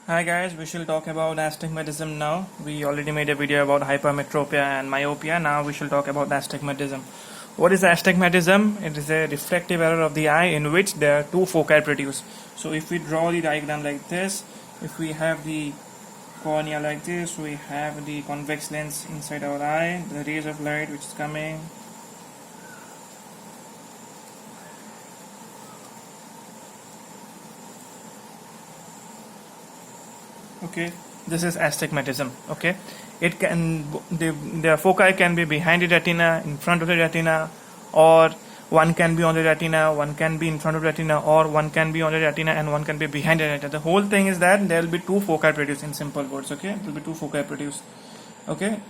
Hi guys, we shall talk about astigmatism now. We already made a video about hypermetropia and myopia. Now we shall talk about astigmatism. What is astigmatism? It is a refractive error of the eye in which there are two foci produced. So if we draw the diagram like this, if we have the cornea like this, we have the convex lens inside our eye, the rays of light which is coming. Okay, this is astigmatism. Okay, it can the foci can be behind the retina, in front of the retina, or one can be on the retina, one can be in front of the retina, or one can be on the retina and one can be behind the retina. The whole thing is that there will be two foci produced, in simple words. Okay, there will be two foci produced. Okay,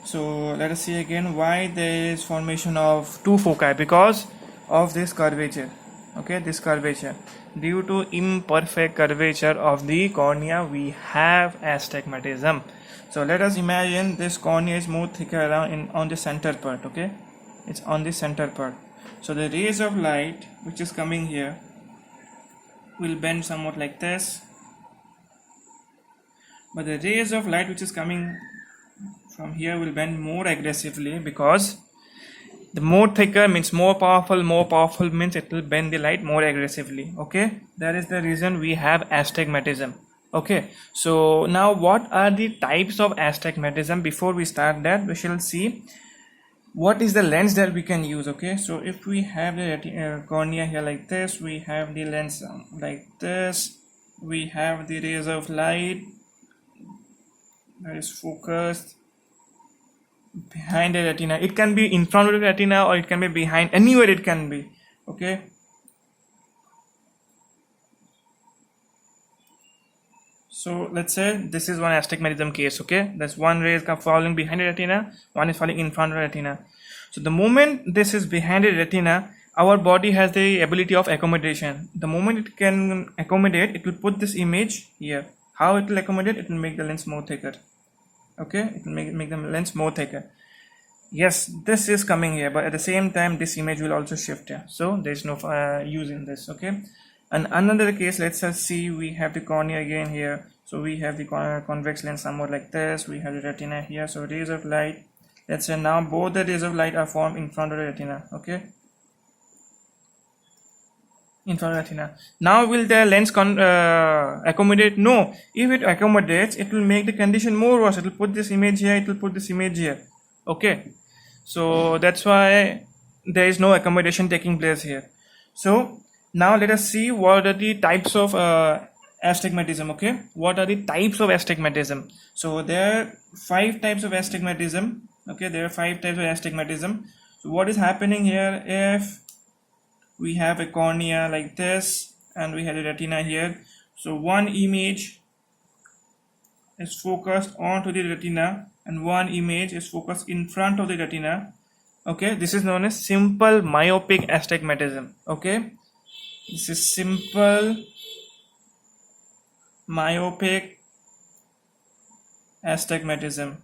so let us see again why there is formation of two foci, because of this curvature. Okay, this curvature, due to imperfect curvature of the cornea, we have astigmatism. So let us imagine this cornea is more thicker around on the center part. Okay, it's on the center part. So the rays of light which is coming here will bend somewhat like this, but the rays of light which is coming from here will bend more aggressively, because the more thicker means more powerful means it will bend the light more aggressively. Okay, that is the reason we have astigmatism. Okay, so now what are the types of astigmatism? Before we start that, we shall see what is the lens that we can use. Okay, so if we have the cornea here like this, we have the lens like this, we have the rays of light that is focused behind the retina. It can be in front of the retina or it can be behind, anywhere it can be. Okay, so let's say this is one astigmatism case. Okay, there's one ray is falling behind the retina, one is falling in front of the retina. So the moment this is behind the retina, our body has the ability of accommodation. The moment it can accommodate, it will put this image here. How it will accommodate? It will make the lens more thicker. Okay, it will make the lens more thicker. Yes, this is coming here, but at the same time this image will also shift here, so there is no use in this. Okay, and another case, let's see, we have the cornea again here. So we have the convex lens somewhat like this, we have the retina here. So rays of light, let's say now both the rays of light are formed in front of the retina. Okay, in front of the retina. Now will the lens accommodate? No. If it accommodates, it will make the condition more worse. It will put this image here, it will put this image here. Okay, so that's why there is no accommodation taking place here. So now let us see what are the types of astigmatism. Okay, what are the types of astigmatism? So there are 5 types of astigmatism. Okay, there are 5 types of astigmatism. So what is happening here? If we have a cornea like this and we have a retina here, so one image is focused onto the retina and one image is focused in front of the retina. Okay, this is known as simple myopic astigmatism. Okay, this is simple myopic astigmatism.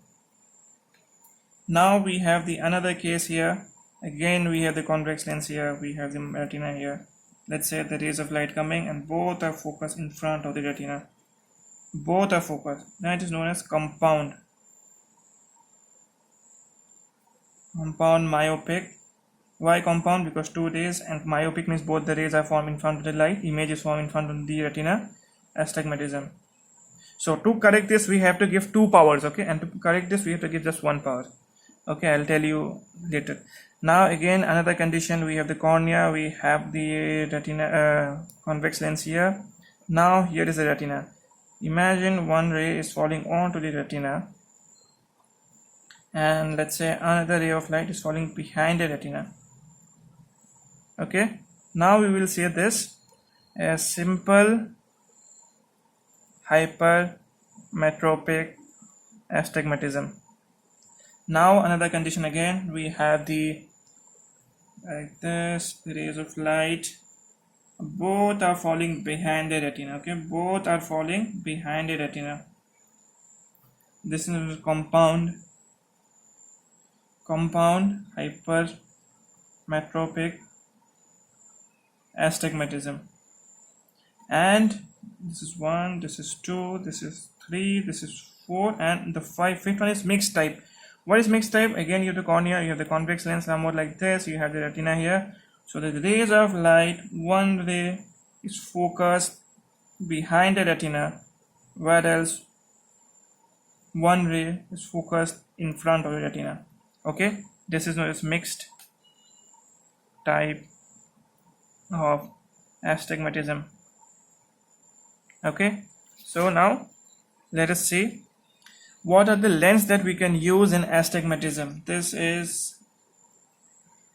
Now we have the another case here. Again we have the convex lens here, we have the retina here. Let's say the rays of light coming and both are focused in front of the retina. Both are focused. Now it is known as compound myopic. Why compound? Because 2 rays, and myopic means both the rays are formed in front of the light, image is formed in front of the retina. Astigmatism. So to correct this we have to give 2 powers. Okay, and to correct this we have to give just 1 power. Okay, I'll tell you later. Now again another condition, we have the cornea, we have the retina, convex lens here. Now here is the retina. Imagine one ray is falling onto the retina, and let's say another ray of light is falling behind the retina. Okay, now we will say this as simple hypermetropic astigmatism. Now another condition, again we have the like this, the rays of light, both are falling behind the retina. Okay, both are falling behind the retina. This is compound hypermetropic astigmatism. And This is 1, this is 2, this is 3, this is 4, and the fifth one is mixed type. What is mixed type? Again, you have the cornea, you have the convex lens, somewhat like this, you have the retina here. So the rays of light, one ray is focused behind the retina, whereas one ray is focused in front of the retina. Okay, this is known as mixed type of astigmatism. Okay, so now let us see what are the lens that we can use in astigmatism. This is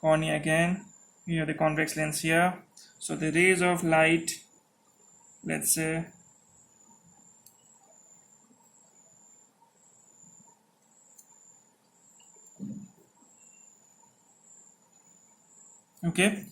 cornea again. We have the convex lens here. So the rays of light, let's say okay,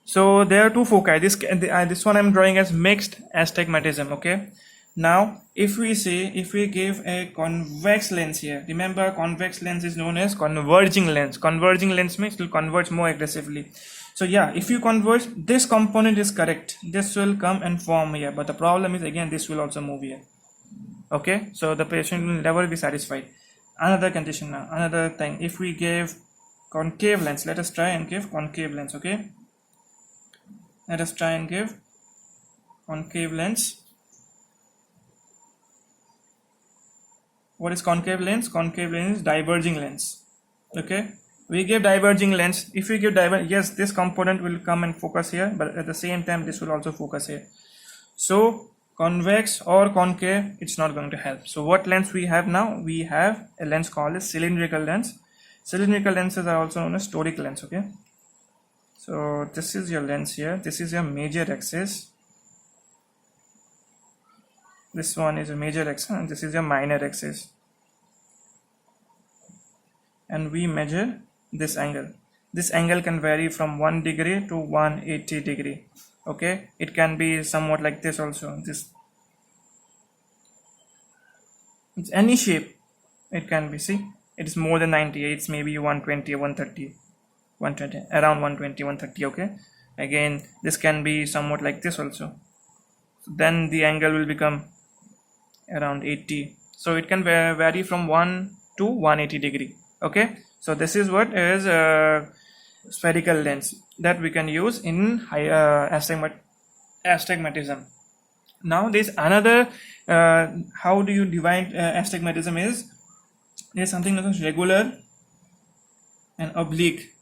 so there are two foci. This one I'm drawing as mixed astigmatism. Okay, now if we give a convex lens here, remember convex lens is known as converging lens. Converging lens means it will converge more aggressively. So yeah, if you converge, this component is correct, this will come and form here, but the problem is again this will also move here. Okay, so the patient will never be satisfied. Another condition now, another thing, if we give concave lens, let us try and give concave lens. Okay, let us try and give concave lens. What is concave lens? Concave lens is diverging lens. Okay, we give diverging lens. If we give yes, this component will come and focus here, but at the same time this will also focus here. So convex or concave, it's not going to help. So what lens we have now? We have a lens called a cylindrical lens. Cylindrical lenses are also known as toric lens. Okay, so this is your lens here, this is your major axis, this one is a major axis, and this is your minor axis, and we measure this angle. This angle can vary from 1 degree to 180 degree. Okay, it can be somewhat like this also. It's any shape it can be. See, it is more than 90, it's maybe 120 or 130, 120, around 120, 130. Okay, again this can be somewhat like this also, then the angle will become around 80. So it can vary from 1 to 180 degree. Okay, so this is what is spherical lens that we can use in astigmatism. Now there's another how do you divide astigmatism is, there's something known as regular and oblique.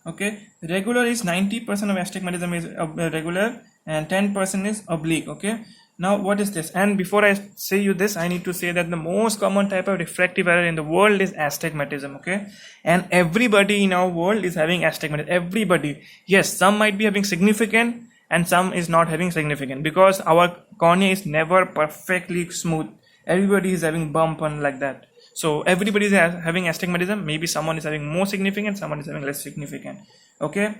Okay, regular is 90% of astigmatism is regular and 10% is oblique. Okay, now what is this? And before I say you this, I need to say that the most common type of refractive error in the world is astigmatism. Okay, and everybody in our world is having astigmatism. Everybody, yes, some might be having significant and some is not having significant, because our cornea is never perfectly smooth. Everybody is having bump on like that. So everybody is having astigmatism. Maybe someone is having more significant, someone is having less significant. Okay,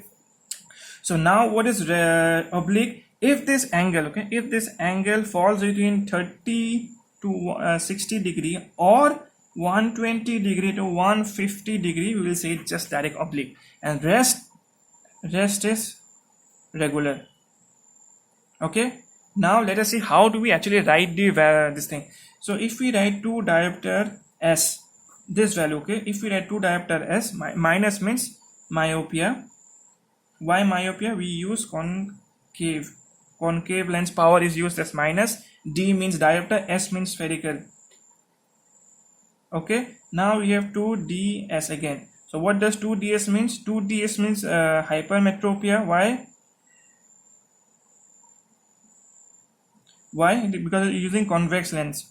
so now what is oblique? If this angle, okay, if this angle falls between 30 to 60 degree or 120 degree to 150 degree, we will say it's just direct oblique, and rest is regular. Okay, now let us see how do we actually write this thing. So if we write 2 diopter S, this value, okay, if we write 2 diopter S, minus means myopia. Why myopia? We use concave lens power is used as minus. D means diopter, S means spherical. Okay, now we have 2ds again. So what does 2ds means? 2ds means hypermetropia. Why? Because you're using convex lens.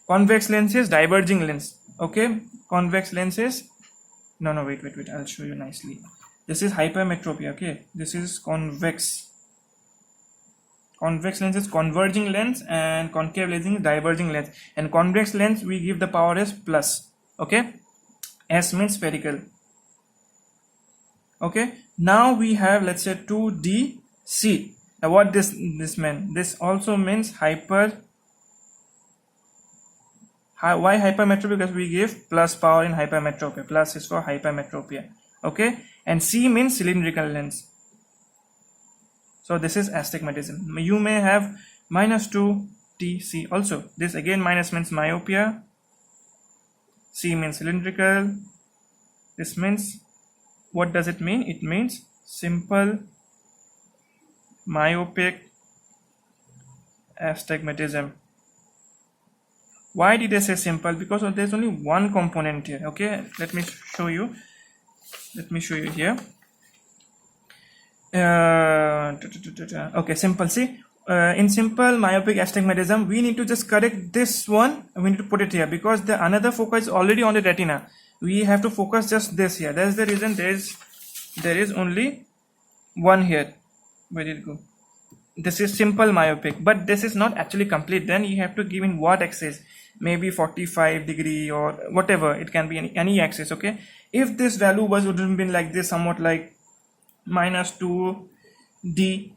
Convex lens is diverging lens. Okay, convex lens is wait, I'll show you nicely. This is hypermetropia. Okay, this is convex lens is converging lens, and concave lens is diverging lens, and convex lens we give the power as plus. Okay, S means spherical. Okay, now we have, let's say, 2DC. Now what this means? This also means why hypermetropia? Because we give plus power in hypermetropia. Plus is for hypermetropia. Okay, and C means cylindrical lens. So this is astigmatism. You may have minus 2 TC also. This again minus means myopia, C means cylindrical. This means, what does it mean? It means simple myopic astigmatism. Why did I say simple? Because there's only one component here. Okay, let me show you here. Okay, simple. See, in simple myopic astigmatism, we need to just correct this one. We need to put it here because the another focus is already on the retina. We have to focus just this here. That's the reason there is only one here. Where did it go? This is simple myopic, but this is not actually complete. Then you have to give in what axis, maybe 45 degree or whatever. It can be any axis. Okay, if this value would have been like this, somewhat like minus 2D,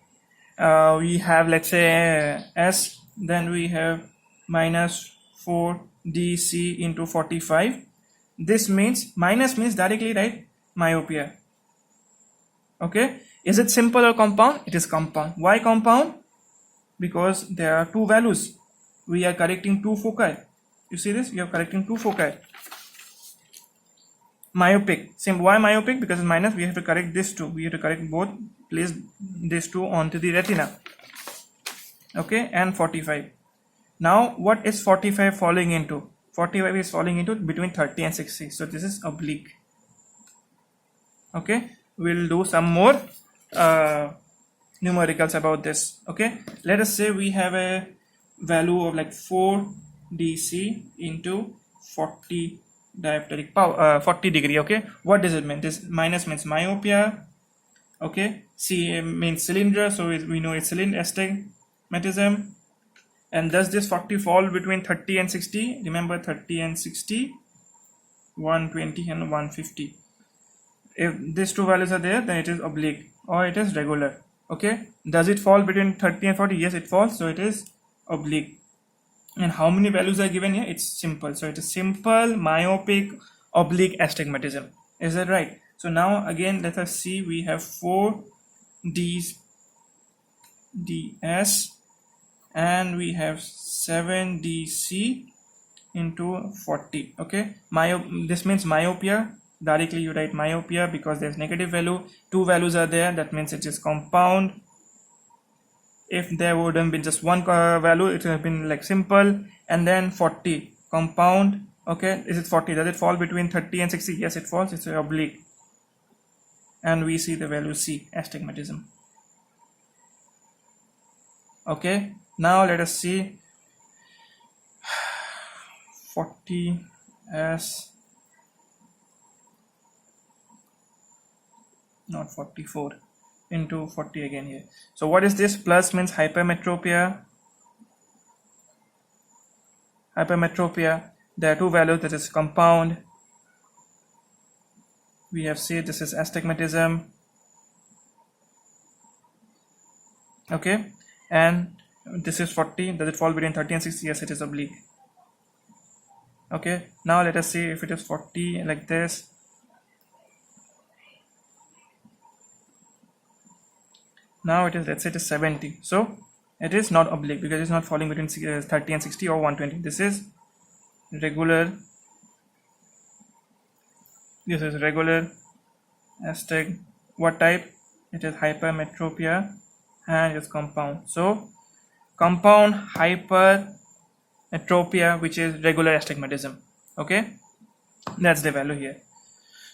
we have, let's say, S, then we have minus 4DC into 45. This means minus means directly, right, myopia. Okay, is it simple or compound? It is compound. Why compound? Because there are two values. We are correcting two foci. You see this? You are correcting two foci. Myopic. Why myopic? Because it's minus. We have to correct this two. We have to correct both. Place these two onto the retina. Okay, and 45. Now, what is 45 falling into? 45 is falling into between 30 and 60. So this is oblique. Okay, we'll do some more numericals about this. Okay, let us say we have a value of like 4 DC into 40 dioptric power, 40 degree. Okay, what does it mean? This minus means myopia. Okay, C means cylinder, so we know it's astigmatism. And does this 40 fall between 30 and 60? Remember 30 and 60, 120 and 150. If these two values are there, then it is oblique or it is regular. Okay, does it fall between 30 and 40? Yes, it falls, so it is oblique. And how many values are given here? It's simple, so it is simple myopic oblique astigmatism. Is that right? So now again let us see, we have 4 ds and we have 7 dc into 40. Okay, this means myopia. Directly you write myopia because there's negative value. Two values are there, that means it is compound. If there would have been just one value, it would have been like simple. And then 40 compound. Okay, is it 40? Does it fall between 30 and 60? Yes, it falls. It's oblique. And we see the value C, astigmatism. Okay, now let us see 40 as not 44 into 40 again here. So what is this? Plus means hypermetropia. There are two values, that is compound. We have said this is astigmatism. Okay, and this is 40. Does it fall between 30 and 60? Yes, it is oblique. Okay, now let us see if it is 40 like this. Now it is, let's say it is 70. So it is not oblique because it is not falling between 30 and 60 or 120. This is regular. This is regular astig. What type? It is hypermetropia and it's compound. So compound hypermetropia, which is regular astigmatism. Okay, that's the value here.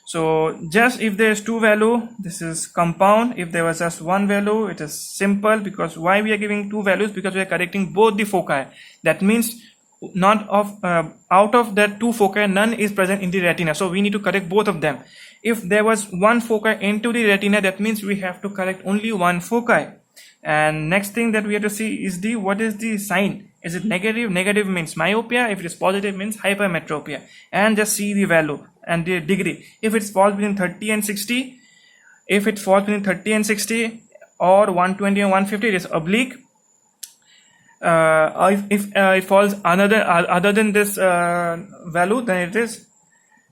So just if there is two value, this is compound. If there was just one value, it is simple. Because why we are giving two values? Because we are correcting both the foci. That means not of out of that two foci, none is present in the retina. So we need to correct both of them. If there was one foci into the retina, that means we have to correct only one foci. And next thing that we have to see is what is the sign. Is it negative? Negative means myopia. If it is positive, means hypermetropia. And just see the value and the degree. If it falls between 30 and 60, if it falls between 30 and 60 or 120 and 150, it is oblique. If it falls other than this value, then it is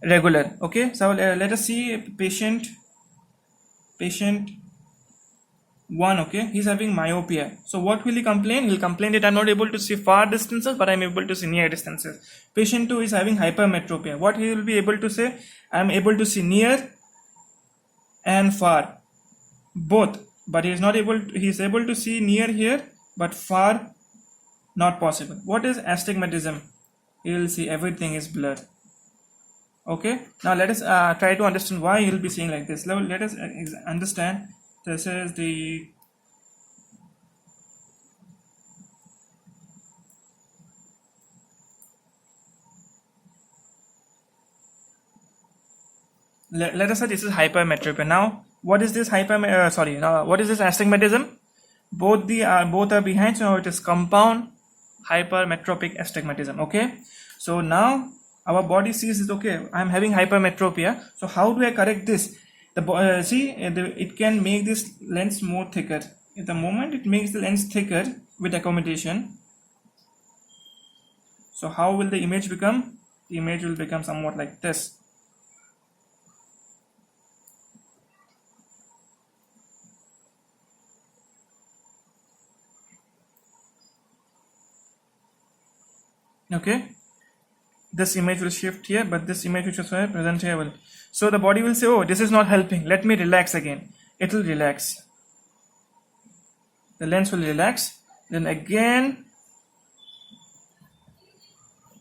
regular. Okay, so let us see patient 1, okay, he's having myopia. So what will he complain? He'll complain that I'm not able to see far distances, but I'm able to see near distances. Patient 2 is having hypermetropia. What he will be able to say? I'm able to see near and far, both, but he is not able to, he is able to see near here, but far not possible. What is astigmatism? He will see everything is blurred. Okay, now let us try to understand why he will be seeing like this. Let us understand. This is the let us say this is hypermetropia. Now what is this what is this astigmatism? Both are behind, so it is compound hypermetropic astigmatism. Okay, so now our body sees it, okay, I'm having hypermetropia, so how do I correct this? It can make this lens more thicker. At the moment it makes the lens thicker with accommodation, so how will the image become? The image will become somewhat like this. Okay, this image will shift here, but this image which is present here will, so the body will say, oh, this is not helping, let me relax again. It will relax, the lens will relax, then again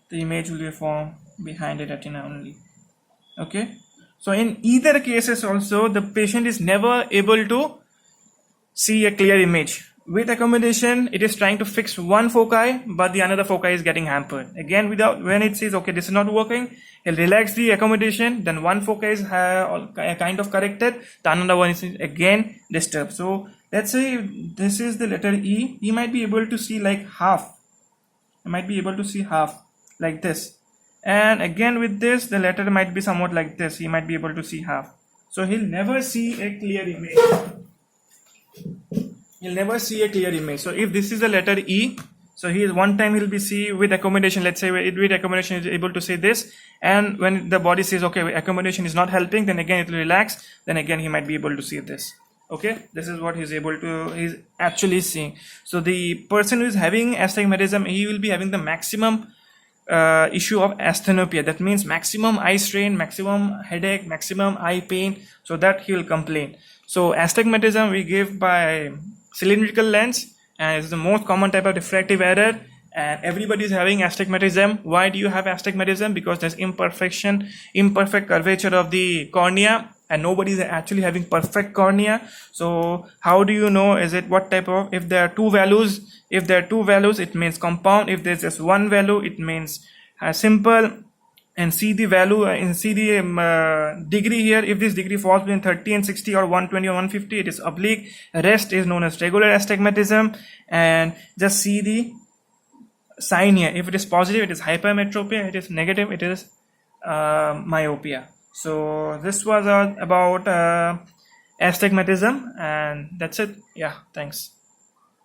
the image will be formed behind the retina only. Okay, so in either cases also the patient is never able to see a clear image. With accommodation, it is trying to fix one foci, but the another foci is getting hampered. Again, when it says, okay, this is not working, it'll relax the accommodation, then one foci is kind of corrected, the another one is again disturbed. So let's say this is the letter E, he might be able to see like half. He might be able to see half like this. And again with this, the letter might be somewhat like this. He might be able to see half. So he'll never see a clear image. You'll never see a clear image. So if this is the letter E, so one time he'll be see with accommodation, let's say with accommodation is able to say this, and when the body says, okay, accommodation is not helping, then again it will relax, then again he might be able to see this. Okay, this is what he's actually seeing. So the person who is having astigmatism, he will be having the maximum issue of asthenopia. That means maximum eye strain, maximum headache, maximum eye pain, so that he will complain. So astigmatism we give by cylindrical lens, and it's the most common type of refractive error, and everybody is having astigmatism. Why do you have astigmatism? Because there's imperfect curvature of the cornea, and nobody is actually having perfect cornea. So how do you know? Is it what type of, if there are two values, it means compound. If there's just one value, it means simple. And see the value and see the degree here. If this degree falls between 30 and 60 or 120 or 150, it is oblique. Rest is known as regular astigmatism. And just see the sign here. If it is positive, it is hypermetropia. It is negative, it is myopia. So this was about astigmatism, and that's it. Yeah, thanks.